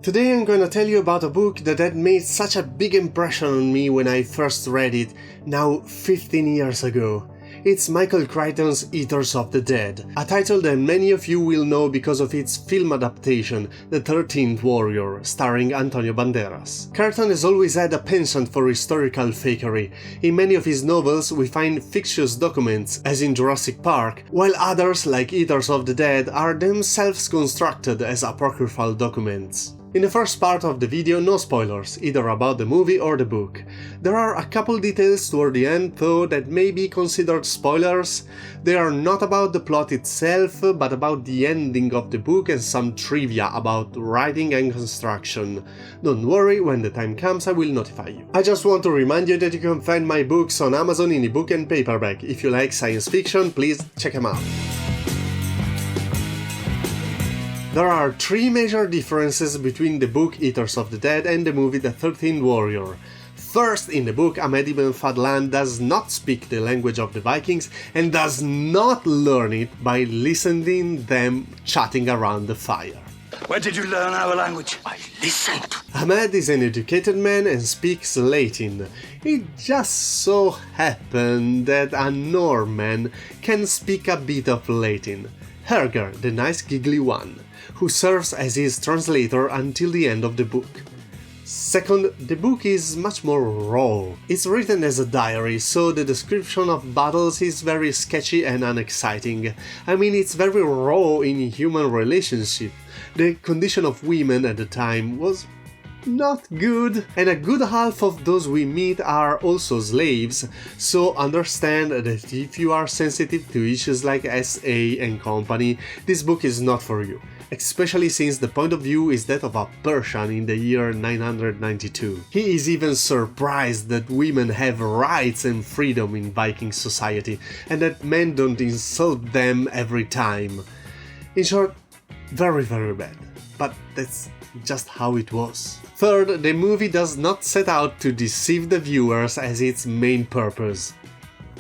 Today I'm gonna tell you about a book that had made such a big impression on me when I first read it, now 15 years ago. It's Michael Crichton's Eaters of the Dead, a title that many of you will know because of its film adaptation, The 13th Warrior, starring Antonio Banderas. Crichton has always had a penchant for historical fakery. In many of his novels we find fictitious documents, as in Jurassic Park, while others, like Eaters of the Dead, are themselves constructed as apocryphal documents. In the first part of the video, no spoilers, either about the movie or the book. There are a couple details toward the end though that may be considered spoilers. They are not about the plot itself, but about the ending of the book and some trivia about writing and construction. Don't worry, when the time comes I will notify you. I just want to remind you that you can find my books on Amazon in ebook and paperback. If you like science fiction, please check them out. There are three major differences between the book Eaters of the Dead and the movie The 13th Warrior. First, in the book, Ahmad Ibn Fadhlan does not speak the language of the Vikings and does not learn it by listening them chatting around the fire. Where did you learn our language? I listened. Ahmad is an educated man and speaks Latin. It just so happened that a Norman can speak a bit of Latin. Herger, the nice giggly one, who serves as his translator until the end of the book. Second, the book is much more raw. It's written as a diary, so the description of battles is very sketchy and unexciting. I mean, it's very raw in human relationship. The condition of women at the time was not good, and a good half of those we meet are also slaves, so understand that if you are sensitive to issues like SA and company, this book is not for you, especially since the point of view is that of a Persian in the year 992. He is even surprised that women have rights and freedom in Viking society, and that men don't insult them every time. In short, very bad, but that's just how it was. Third, the movie does not set out to deceive the viewers as its main purpose.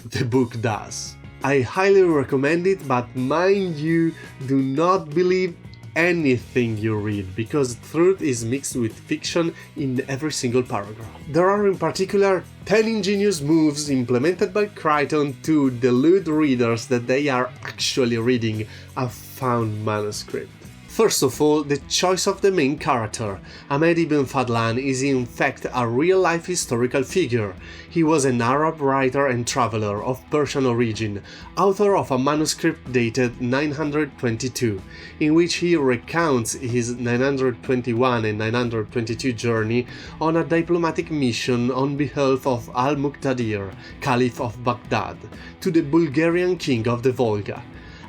The book does. I highly recommend it, but mind you, do not believe anything you read, because truth is mixed with fiction in every single paragraph. There are in particular 10 ingenious moves implemented by Crichton to delude readers that they are actually reading a found manuscript. First of all, the choice of the main character. Ahmad Ibn Fadhlan is in fact a real-life historical figure. He was an Arab writer and traveler of Persian origin, author of a manuscript dated 922, in which he recounts his 921 and 922 journey on a diplomatic mission on behalf of Al-Muqtadir, Caliph of Baghdad, to the Bulgarian king of the Volga.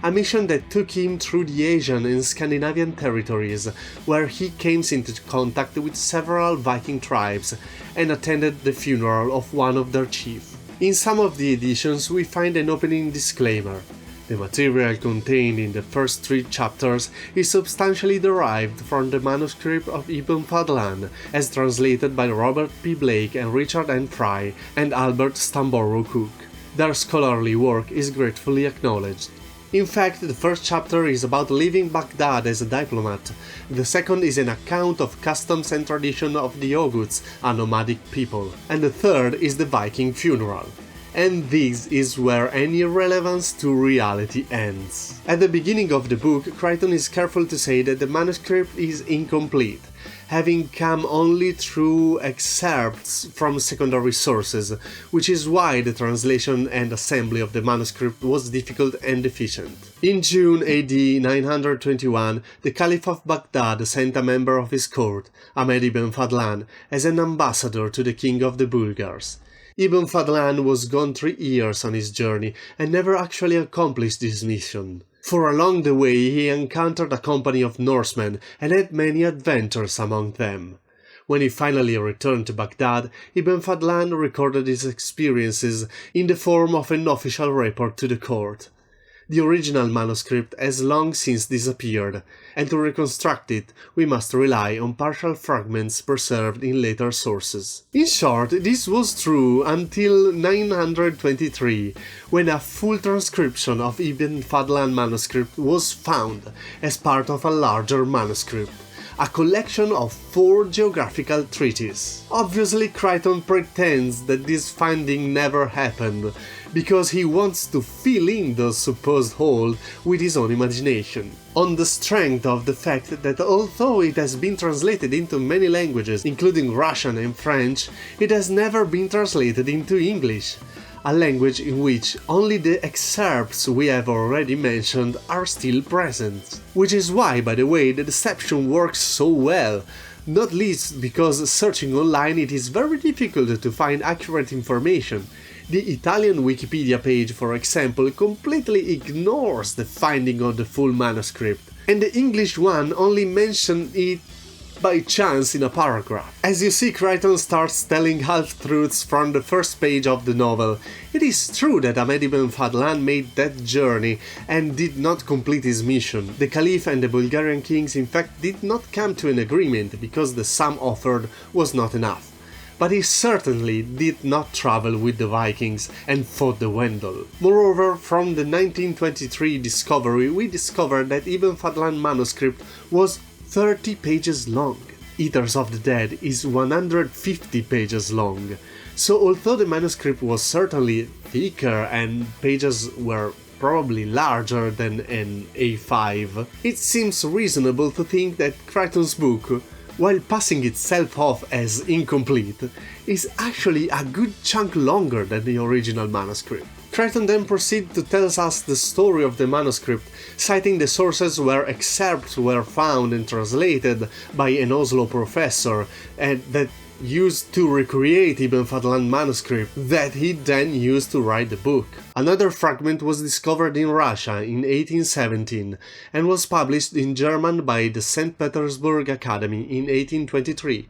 A mission that took him through the Asian and Scandinavian territories, where he came into contact with several Viking tribes and attended the funeral of one of their chiefs. In some of the editions we find an opening disclaimer. The material contained in the first 3 chapters is substantially derived from the manuscript of Ibn Fadhlan, as translated by Robert P. Blake and Richard N. Fry and Albert Stamborough Cook. Their scholarly work is gratefully acknowledged. In fact, the first chapter is about leaving Baghdad as a diplomat, the second is an account of customs and tradition of the Oghuz, a nomadic people, and the third is the Viking funeral. And this is where any relevance to reality ends. At the beginning of the book, Crichton is careful to say that the manuscript is incomplete, having come only through excerpts from secondary sources, which is why the translation and assembly of the manuscript was difficult and deficient. In June AD 921, the Caliph of Baghdad sent a member of his court, Ahmad Ibn Fadhlan, as an ambassador to the king of the Bulgars. Ibn Fadhlan was gone 3 years on his journey and never actually accomplished this mission. For along the way he encountered a company of Norsemen and had many adventures among them. When he finally returned to Baghdad, Ibn Fadhlan recorded his experiences in the form of an official report to the court. The original manuscript has long since disappeared, and to reconstruct it we must rely on partial fragments preserved in later sources. In short, this was true until 923, when a full transcription of Ibn Fadhlan manuscript was found as part of a larger manuscript, a collection of 4 geographical treatises. Obviously, Crichton pretends that this finding never happened, because he wants to fill in the supposed hole with his own imagination. On the strength of the fact that although it has been translated into many languages, including Russian and French, it has never been translated into English, a language in which only the excerpts we have already mentioned are still present. Which is why, by the way, the deception works so well, not least because searching online it is very difficult to find accurate information. The Italian Wikipedia page, for example, completely ignores the finding of the full manuscript, and the English one only mentions it by chance in a paragraph. As you see, Crichton starts telling half-truths from the first page of the novel. It is true that Ahmad Ibn Fadhlan made that journey and did not complete his mission. The Caliph and the Bulgarian kings in fact did not come to an agreement because the sum offered was not enough. But he certainly did not travel with the Vikings and fought the Wendols. Moreover, from the 1923 discovery we discovered that Ibn Fadhlan manuscript was 30 pages long. Eaters of the Dead is 150 pages long. So although the manuscript was certainly thicker and pages were probably larger than an A5, it seems reasonable to think that Crichton's book, while passing itself off as incomplete, is actually a good chunk longer than the original manuscript. Crichton then proceeds to tell us the story of the manuscript, citing the sources where excerpts were found and translated by an Oslo professor, and that used to recreate Ibn Fadhlan manuscript that he then used to write the book. Another fragment was discovered in Russia in 1817 and was published in German by the St. Petersburg Academy in 1823.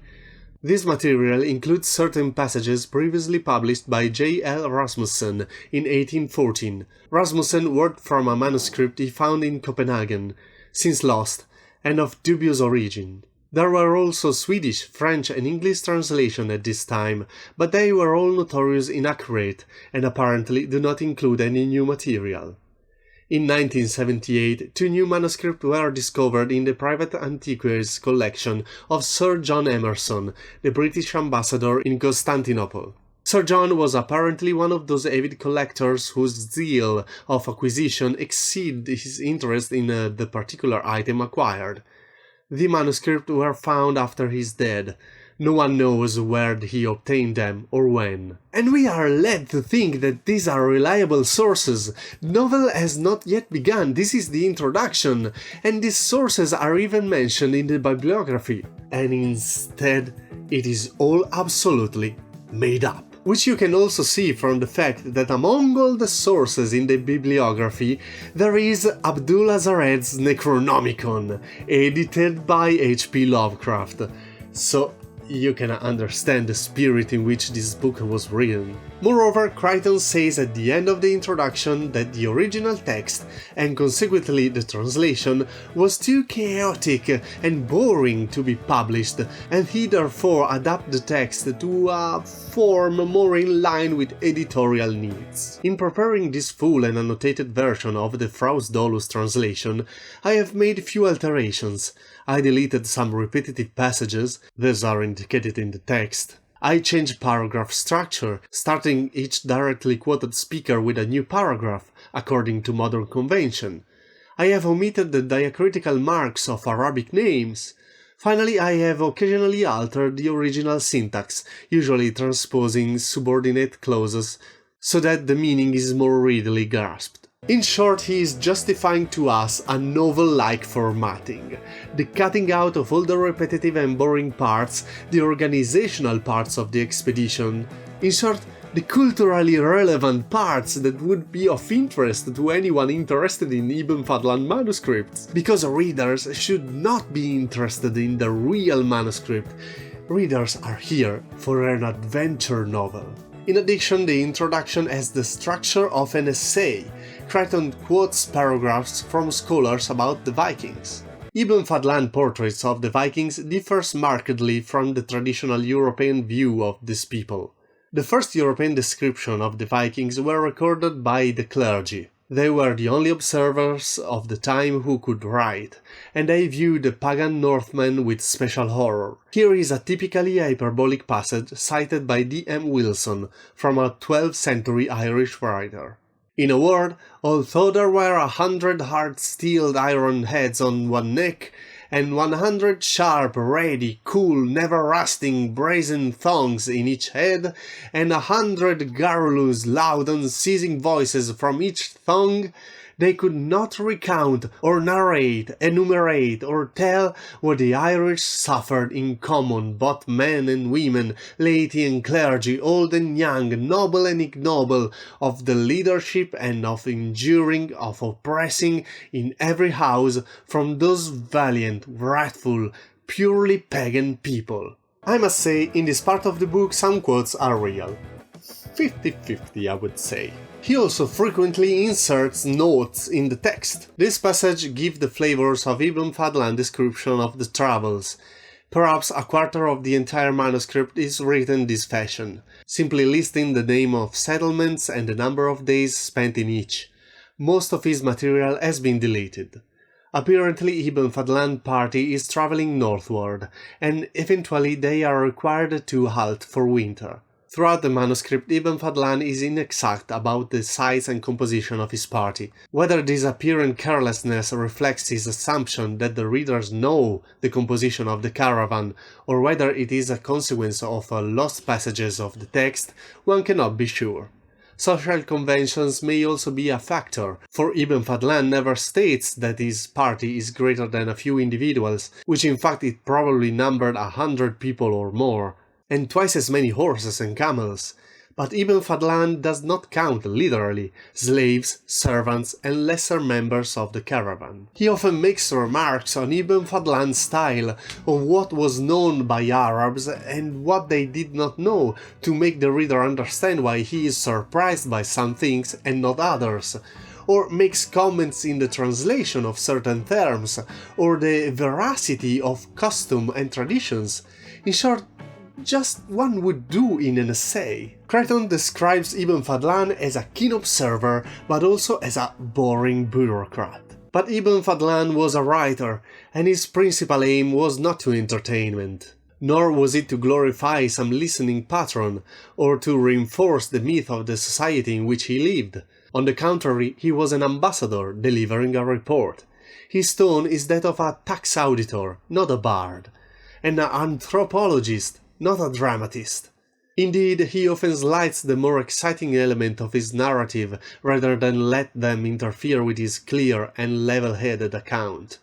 This material includes certain passages previously published by J. L. Rasmussen in 1814. Rasmussen worked from a manuscript he found in Copenhagen, since lost, and of dubious origin. There were also Swedish, French and English translations at this time, but they were all notorious inaccurate and apparently do not include any new material. In 1978, 2 new manuscripts were discovered in the private antiquities collection of Sir John Emerson, the British ambassador in Constantinople. Sir John was apparently one of those avid collectors whose zeal of acquisition exceeded his interest in the particular item acquired. The manuscripts were found after his death. No one knows where he obtained them or when. And we are led to think that these are reliable sources. The novel has not yet begun, this is the introduction, and these sources are even mentioned in the bibliography. And instead, it is all absolutely made up. Which you can also see from the fact that among all the sources in the bibliography, there is Abdul Azared's Necronomicon, edited by H.P. Lovecraft. So you can understand the spirit in which this book was written. Moreover, Crichton says at the end of the introduction that the original text, and consequently the translation, was too chaotic and boring to be published, and he therefore adapted the text to a form more in line with editorial needs. In preparing this full and annotated version of the Fraus Dolus translation, I have made few alterations. I deleted some repetitive passages, these are indicated in the text. I changed paragraph structure, starting each directly quoted speaker with a new paragraph, according to modern convention. I have omitted the diacritical marks of Arabic names. Finally, I have occasionally altered the original syntax, usually transposing subordinate clauses, so that the meaning is more readily grasped. In short, he is justifying to us a novel-like formatting, the cutting out of all the repetitive and boring parts, the organizational parts of the expedition, in short, the culturally relevant parts that would be of interest to anyone interested in Ibn Fadhlan manuscripts, because readers should not be interested in the real manuscript. Readers are here for an adventure novel. In addition, the introduction has the structure of an essay. Crichton quotes paragraphs from scholars about the Vikings. Ibn Fadhlan portraits of the Vikings differs markedly from the traditional European view of these people. The first European description of the Vikings were recorded by the clergy. They were the only observers of the time who could write, and they viewed the pagan Northmen with special horror. Here is a typically hyperbolic passage cited by D.M. Wilson from a 12th century Irish writer. In a word, although there were 100 hard-steeled iron heads on one neck, and 100 sharp, ready, cool, never-rusting brazen thongs in each head, and 100 garrulous, loud, unceasing voices from each thong, they could not recount, or narrate, enumerate, or tell what the Irish suffered in common, both men and women, laity and clergy, old and young, noble and ignoble, of the leadership and of enduring, of oppressing, in every house, from those valiant, wrathful, purely pagan people. I must say, in this part of the book some quotes are real. 50-50, I would say. He also frequently inserts notes in the text. This passage gives the flavors of Ibn Fadhlan's description of the travels. Perhaps a quarter of the entire manuscript is written this fashion, simply listing the name of settlements and the number of days spent in each. Most of his material has been deleted. Apparently Ibn Fadhlan's party is traveling northward, and eventually they are required to halt for winter. Throughout the manuscript, Ibn Fadhlan is inexact about the size and composition of his party. Whether this apparent carelessness reflects his assumption that the readers know the composition of the caravan, or whether it is a consequence of lost passages of the text, one cannot be sure. Social conventions may also be a factor, for Ibn Fadhlan never states that his party is greater than a few individuals, which in fact it probably numbered 100 people or more, and twice as many horses and camels. But Ibn Fadhlan does not count literally slaves, servants, and lesser members of the caravan. He often makes remarks on Ibn Fadhlan's style, on what was known by Arabs and what they did not know, to make the reader understand why he is surprised by some things and not others, or makes comments in the translation of certain terms, or the veracity of custom and traditions. In short, just one would do in an essay. Crichton describes Ibn Fadhlan as a keen observer, but also as a boring bureaucrat. But Ibn Fadhlan was a writer, and his principal aim was not to entertainment. Nor was it to glorify some listening patron, or to reinforce the myth of the society in which he lived. On the contrary, he was an ambassador delivering a report. His tone is that of a tax auditor, not a bard, and an anthropologist, not a dramatist. Indeed, he often slights the more exciting element of his narrative rather than let them interfere with his clear and level-headed account.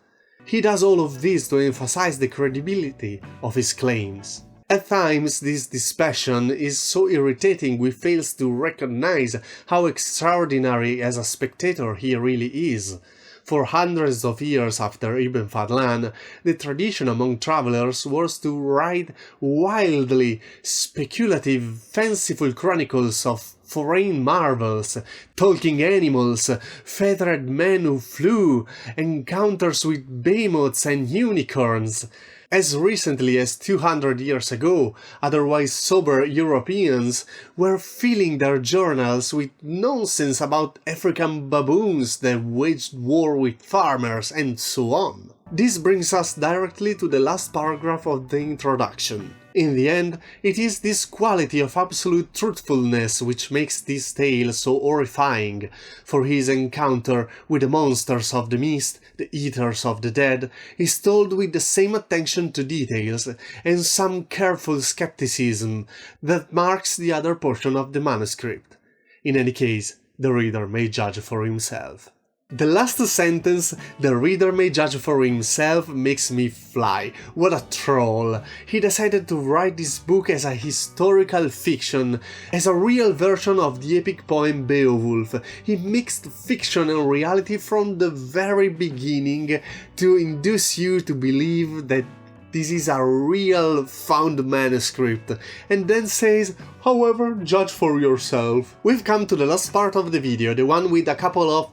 He does all of this to emphasize the credibility of his claims. At times, this dispassion is so irritating we fail to recognize how extraordinary as a spectator he really is. For hundreds of years after Ibn Fadhlan, the tradition among travelers was to write wildly speculative, fanciful chronicles of foreign marvels, talking animals, feathered men who flew, encounters with behemoths and unicorns. As recently as 200 years ago, otherwise sober Europeans were filling their journals with nonsense about African baboons that waged war with farmers and so on. This brings us directly to the last paragraph of the introduction. In the end, it is this quality of absolute truthfulness which makes this tale so horrifying, for his encounter with the monsters of the mist, the eaters of the dead, is told with the same attention to details and some careful skepticism that marks the other portion of the manuscript. In any case, the reader may judge for himself. The last sentence, "the reader may judge for himself," makes me fly. What a troll! He decided to write this book as a historical fiction, as a real version of the epic poem Beowulf. He mixed fiction and reality from the very beginning to induce you to believe that this is a real found manuscript, and then says, "However, judge for yourself." We've come to the last part of the video, the one with a couple of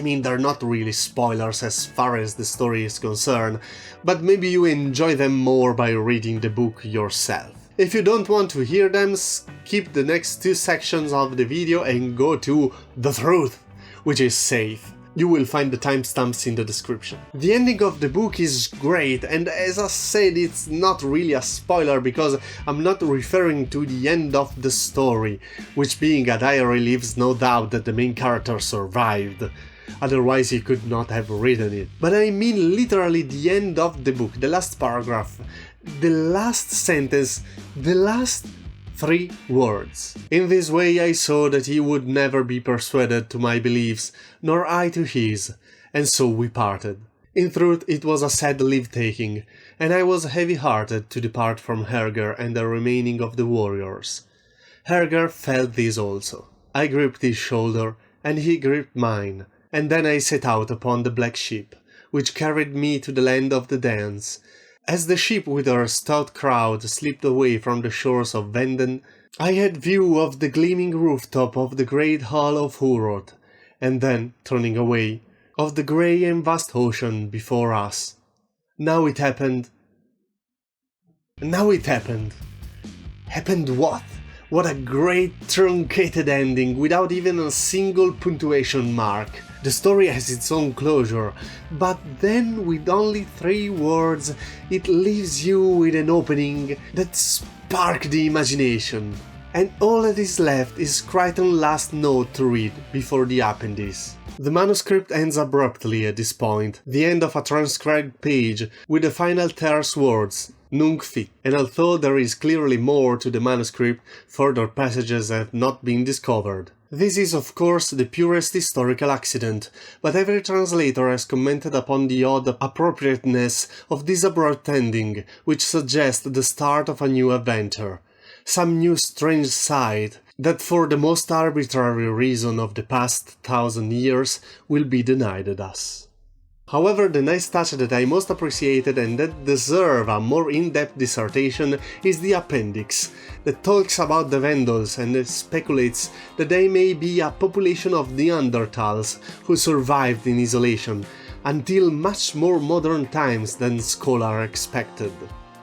they're not really spoilers as far as the story is concerned, but maybe you enjoy them more by reading the book yourself. If you don't want to hear them, skip the next two sections of the video and go to the truth, which is safe. You will find the timestamps in the description. The ending of the book is great, and as I said, it's not really a spoiler because I'm not referring to the end of the story, which being a diary leaves no doubt that the main character survived. Otherwise he could not have written it. But I mean literally the end of the book, the last paragraph, the last sentence, the last 3 words. In this way I saw that he would never be persuaded to my beliefs, nor I to his, and so we parted. In truth it was a sad leave-taking, and I was heavy-hearted to depart from Herger and the remaining of the warriors. Herger felt this also. I gripped his shoulder, and he gripped mine, and then I set out upon the black ship, which carried me to the land of the Danes. As the ship with her stout crowd slipped away from the shores of Venden, I had view of the gleaming rooftop of the great hall of Hurod, and then, turning away, of the grey and vast ocean before us. Now it happened. Happened what? What a great truncated ending, without even a single punctuation mark. The story has its own closure, but then with only 3 words it leaves you with an opening that sparks the imagination. And all that is left is Crichton's last note to read before the appendice. The manuscript ends abruptly at this point, the end of a transcribed page with the final terse words, Nunc fit, and although there is clearly more to the manuscript, further passages have not been discovered. This is of course the purest historical accident, but every translator has commented upon the odd appropriateness of this abrupt ending, which suggests the start of a new adventure. Some new strange side, that for the most arbitrary reason of the past 1,000 years will be denied us. However, the nice touch that I most appreciated and that deserve a more in-depth dissertation is the appendix, that talks about the Wendols and speculates that they may be a population of Neanderthals who survived in isolation until much more modern times than scholars expected.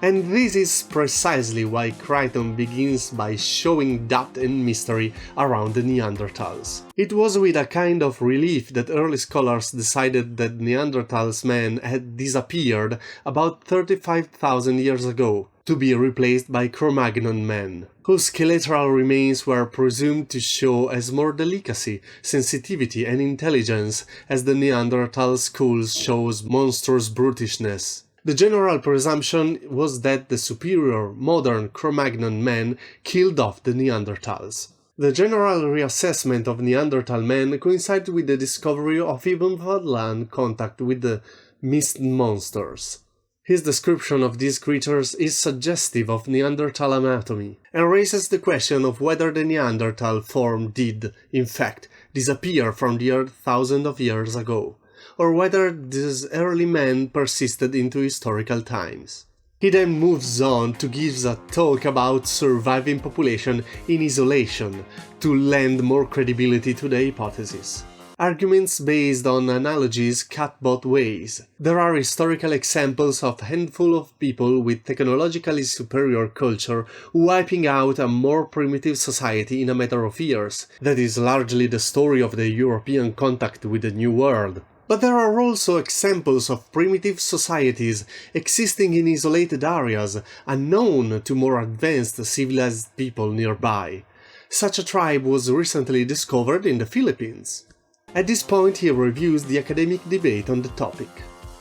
And this is precisely why Crichton begins by showing doubt and mystery around the Neanderthals. It was with a kind of relief that early scholars decided that Neanderthals men had disappeared about 35,000 years ago, to be replaced by Cro-Magnon men, whose skeletal remains were presumed to show as more delicacy, sensitivity and intelligence as the Neanderthal skulls shows monstrous brutishness. The general presumption was that the superior, modern Cro-Magnon men killed off the Neanderthals. The general reassessment of Neanderthal men coincided with the discovery of Ibn Fadhlan contact with the mist monsters. His description of these creatures is suggestive of Neanderthal anatomy, and raises the question of whether the Neanderthal form did, in fact, disappear from the earth thousands of years ago, or whether these early men persisted into historical times. He then moves on to give a talk about surviving population in isolation to lend more credibility to the hypothesis. Arguments based on analogies cut both ways. There are historical examples of a handful of people with technologically superior culture wiping out a more primitive society in a matter of years. That is largely the story of the European contact with the New World. But there are also examples of primitive societies existing in isolated areas, unknown to more advanced civilized people nearby. Such a tribe was recently discovered in the Philippines. At this point he reviews the academic debate on the topic.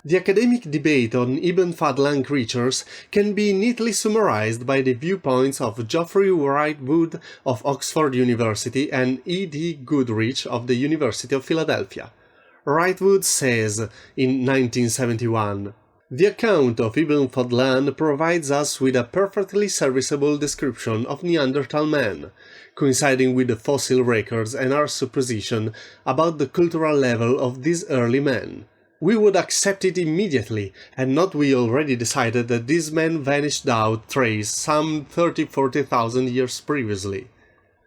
The academic debate on Ibn Fadhlan creatures can be neatly summarized by the viewpoints of Geoffrey Wrightwood of Oxford University and E.D. Goodrich of the University of Philadelphia. Wrightwood says, in 1971, "The account of Ibn Fadhlan provides us with a perfectly serviceable description of Neanderthal men, coinciding with the fossil records and our supposition about the cultural level of these early men. We would accept it immediately, had not we already decided that these men vanished without trace some 30–40,000 years previously.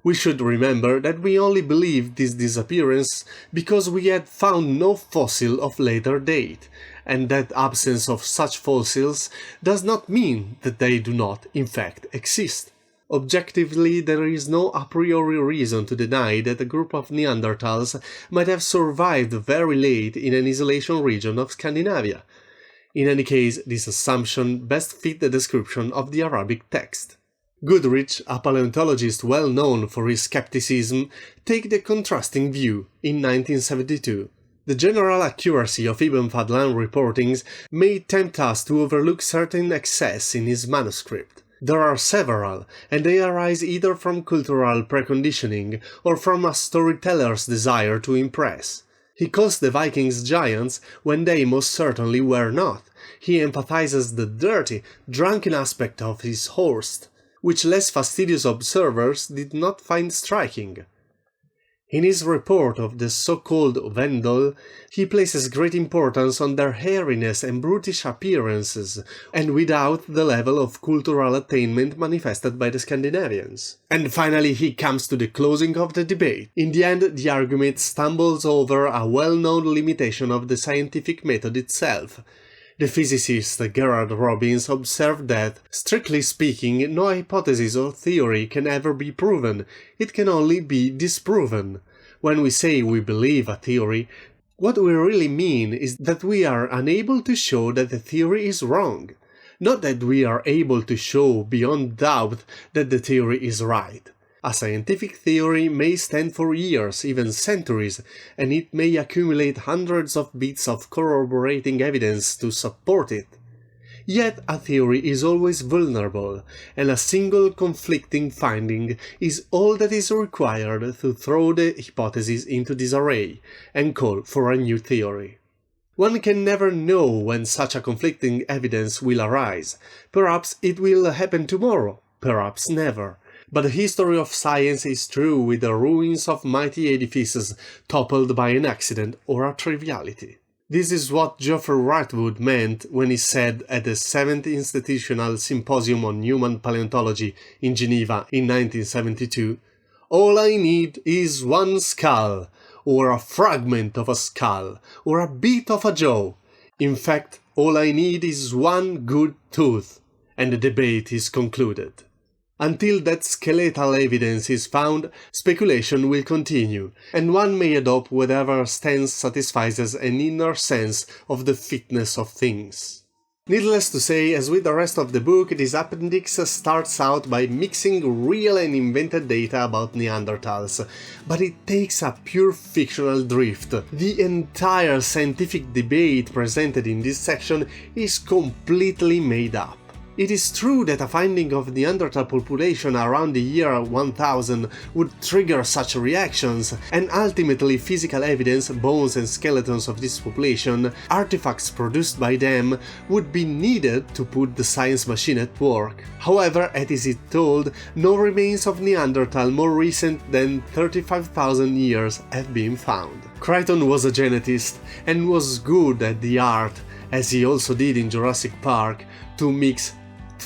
We should remember that we only believed this disappearance because we had found no fossil of later date, and that absence of such fossils does not mean that they do not, in fact, exist. Objectively, there is no a priori reason to deny that a group of Neanderthals might have survived very late in an isolation region of Scandinavia. In any case, this assumption best fit the description of the Arabic text. Goodrich, a paleontologist well known for his skepticism, takes the contrasting view in 1972. The general accuracy of Ibn Fadhlan reportings may tempt us to overlook certain excess in his manuscript. There are several, and they arise either from cultural preconditioning or from a storyteller's desire to impress. He calls the Vikings giants when they most certainly were not. He emphasizes the dirty, drunken aspect of his host, which less fastidious observers did not find striking. In his report of the so-called Wendol, he places great importance on their hairiness and brutish appearances, and without the level of cultural attainment manifested by the Scandinavians. And finally he comes to the closing of the debate. In the end, the argument stumbles over a well-known limitation of the scientific method itself. The physicist Gerard Robbins observed that, strictly speaking, no hypothesis or theory can ever be proven, it can only be disproven. When we say we believe a theory, what we really mean is that we are unable to show that the theory is wrong, not that we are able to show beyond doubt that the theory is right. A scientific theory may stand for years, even centuries, and it may accumulate hundreds of bits of corroborating evidence to support it. Yet a theory is always vulnerable, and a single conflicting finding is all that is required to throw the hypothesis into disarray and call for a new theory. One can never know when such a conflicting evidence will arise. Perhaps it will happen tomorrow, perhaps never. But the history of science is true with the ruins of mighty edifices toppled by an accident or a triviality. This is what Geoffrey Wrightwood meant when he said at the 7th Institutional Symposium on Human Paleontology in Geneva in 1972, "All I need is one skull, or a fragment of a skull, or a bit of a jaw. In fact, all I need is one good tooth," and the debate is concluded. Until that skeletal evidence is found, speculation will continue, and one may adopt whatever stance satisfies an inner sense of the fitness of things. Needless to say, as with the rest of the book, this appendix starts out by mixing real and invented data about Neanderthals, but it takes a pure fictional drift. The entire scientific debate presented in this section is completely made up. It is true that a finding of Neanderthal population around the year 1000 would trigger such reactions, and ultimately physical evidence, bones and skeletons of this population, artifacts produced by them, would be needed to put the science machine at work. However, as it told, no remains of Neanderthal more recent than 35,000 years have been found. Crichton was a genetist and was good at the art, as he also did in Jurassic Park, to mix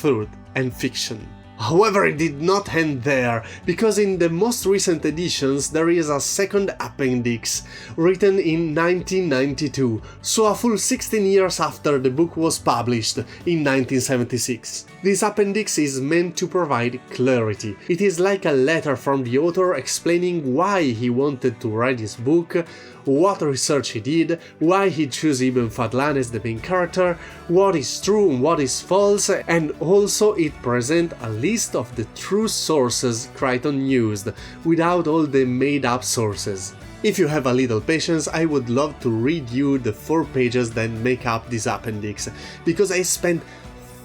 truth and fiction. However, it did not end there, because in the most recent editions there is a second appendix, written in 1992, so a full 16 years after the book was published in 1976. This appendix is meant to provide clarity. It is like a letter from the author explaining why he wanted to write his book, what research he did, why he chose Ibn Fadhlan as the main character, what is true and what is false, and also it presents a list of the true sources Crichton used, without all the made-up sources. If you have a little patience, I would love to read you the 4 pages that make up this appendix, because I spent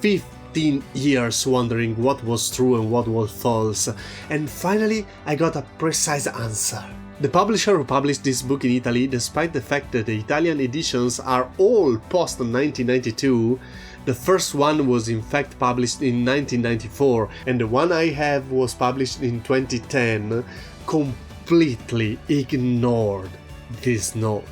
15 years wondering what was true and what was false, and finally I got a precise answer. The publisher who published this book in Italy, despite the fact that the Italian editions are all post-1992, the first one was in fact published in 1994, and the one I have was published in 2010, completely ignored this note.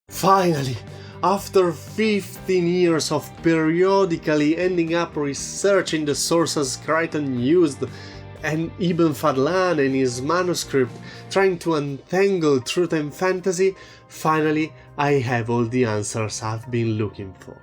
Finally, after 15 years of periodically ending up researching the sources Crichton used and Ibn Fadhlan and his manuscript trying to untangle truth and fantasy, finally I have all the answers I've been looking for.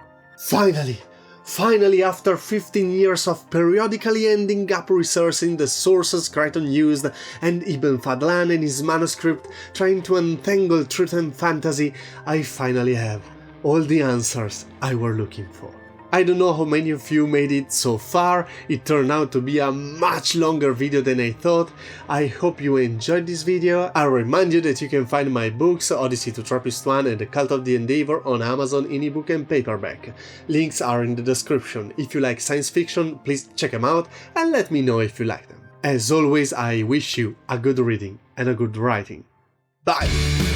Finally, after 15 years of periodically ending up researching the sources Crichton used and Ibn Fadhlan and his manuscript trying to untangle truth and fantasy, I finally have all the answers I were looking for. I don't know how many of you made it so far, it turned out to be a much longer video than I thought. I hope you enjoyed this video. I'll remind you that you can find my books Odyssey to Trappist 1 and The Cult of the Endeavor on Amazon in ebook and paperback. Links are in the description. If you like science fiction, please check them out and let me know if you like them. As always, I wish you a good reading and a good writing. Bye!